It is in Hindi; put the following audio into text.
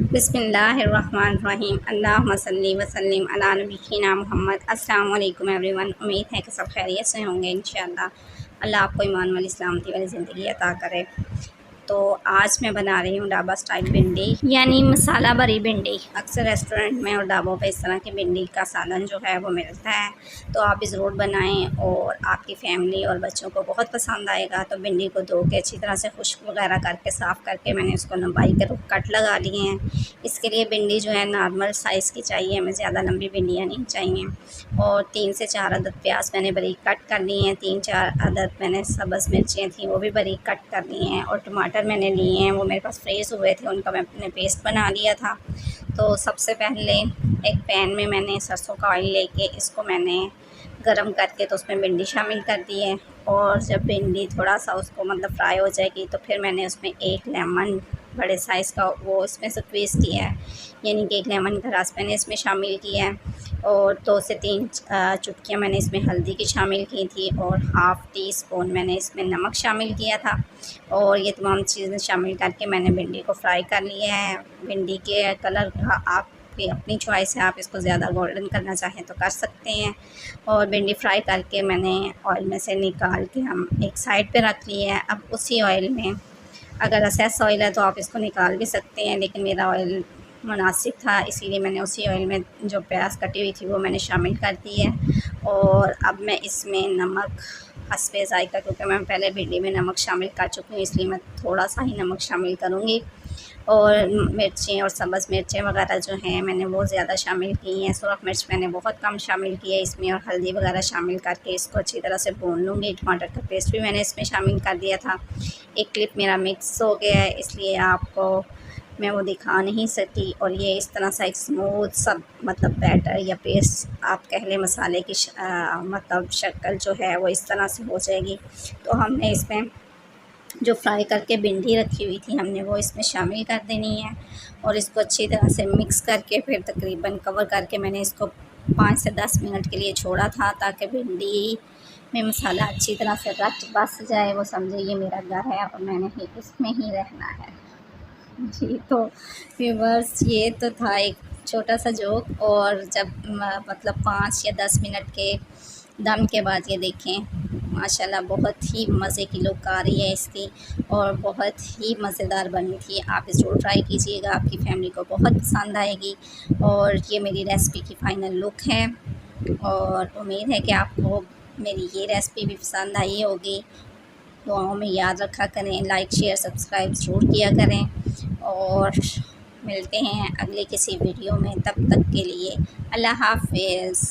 बिस्मिल्लाहिर्रहमानिर्रहीम अल्लाहुम्मा सल्ली व सल्लिम अला नबीना मुहम्मद। अस्सलाम वालेकुम एवरीवन। उम्मीद है कि सब खैरियत से होंगे इंशाअल्लाह। अल्लाह आपको ईमान वाली सलामती वाली ज़िंदगी अता करे। तो आज मैं बना रही हूँ ढाबा स्टाइल भिंडी, यानी मसाला भरी भिंडी। अक्सर रेस्टोरेंट में और ढाबों पे इस तरह की भिंडी का सालन जो है वो मिलता है, तो आप भी ज़रूर बनाएं और आपकी फैमिली और बच्चों को बहुत पसंद आएगा। तो भिंडी को धो के अच्छी तरह से खुश्क वगैरह करके साफ़ करके मैंने उसको लंबाई के रुख कट लगा लिए हैं। इसके लिए भिंडी जो है नॉर्मल साइज़ की चाहिए, हमें ज़्यादा लंबी भिंडियाँ नहीं चाहिए। और 3 से 4 अदद प्याज मैंने बारीक कट कर लिए हैं। 3-4 अदद मैंने सब्ज़ मिर्चें थी वो भी बारीक कट कर ली हैं। और टमाटर मैंने लिए हैं, वो मेरे पास फ्रेश हुए थे, उनका मैंने पेस्ट बना लिया था। तो सबसे पहले एक पैन में मैंने सरसों का ऑयल लेके इसको मैंने गरम करके तो उसमें भिंडी शामिल कर दी है। और जब भिंडी थोड़ा सा उसको मतलब फ्राई हो जाएगी तो फिर मैंने उसमें एक लेमन बड़े साइज़ का वो इसमें स्क्वीज़ किया है, यानी कि एक लेमन का रस मैंने इसमें शामिल किया है। और 2 से 3 चुटकियाँ मैंने इसमें हल्दी की शामिल की थी और हाफ़ टी स्पून मैंने इसमें नमक शामिल किया था। और ये तमाम चीज़ें शामिल करके मैंने भिंडी को फ्राई कर लिया है। भिंडी के कलर आपकी अपनी चॉइस है, आप इसको ज़्यादा गोल्डन करना चाहें तो कर सकते हैं। और भिंडी फ्राई करके मैंने ऑयल में से निकाल के हम एक साइड पे रख ली है। अब उसी ऑयल में, अगर एक्सेस ऑयल है तो आप इसको निकाल भी सकते हैं, लेकिन मेरा ऑयल मुनासिब था इसीलिए मैंने उसी ऑयल में जो प्याज कटी हुई थी वो मैंने शामिल कर दी है। और अब मैं इसमें नमक हस्बे ज़ायक़ा, क्योंकि मैं पहले भिंडी में नमक शामिल कर चुकी हूँ इसलिए मैं थोड़ा सा ही नमक शामिल करूँगी। और मिर्चें और सब्ज़ मिर्चें वगैरह जो हैं मैंने वो ज़्यादा शामिल की हैं। सुरख मिर्च मैंने बहुत कम शामिल की है इसमें। और हल्दी वगैरह शामिल करके इसको अच्छी तरह से भून लूँगी। टमाटर का पेस्ट भी मैंने इसमें शामिल कर दिया था। एक क्लिप मेरा मिक्स हो गया है इसलिए आपको मैं वो दिखा नहीं सकती। और ये इस तरह सा एक स्मूथ सब मतलब बैटर या पेस्ट आप कह लें, मसाले की मतलब शक्ल जो है वो इस तरह से हो जाएगी। तो हमने इसमें जो फ्राई करके भिंडी रखी हुई थी हमने वो इसमें शामिल कर देनी है। और इसको अच्छी तरह से मिक्स करके फिर तकरीबन कवर करके मैंने इसको 5 से 10 मिनट के लिए छोड़ा था, ताकि भिंडी में मसाला अच्छी तरह से रच बस जाए। वो समझे ये मेरा घर है और मैंने ही इसमें ही रहना है जी। तो व्यूअर्स, ये तो था एक छोटा सा जोक। और जब मतलब 5 या 10 मिनट के दम के बाद ये देखें, माशाल्लाह बहुत ही मज़े की लुक आ रही है इसकी और बहुत ही मज़ेदार बनी थी। आप ज़रूर ट्राई कीजिएगा, आपकी फैमिली को बहुत पसंद आएगी। और ये मेरी रेसिपी की फ़ाइनल लुक है और उम्मीद है कि आपको मेरी ये रेसिपी भी पसंद आई होगी। दुआओं में याद रखा करें, लाइक शेयर सब्सक्राइब ज़रूर किया करें। और मिलते हैं अगले किसी वीडियो में, तब तक के लिए अल्लाह हाफ़िज़।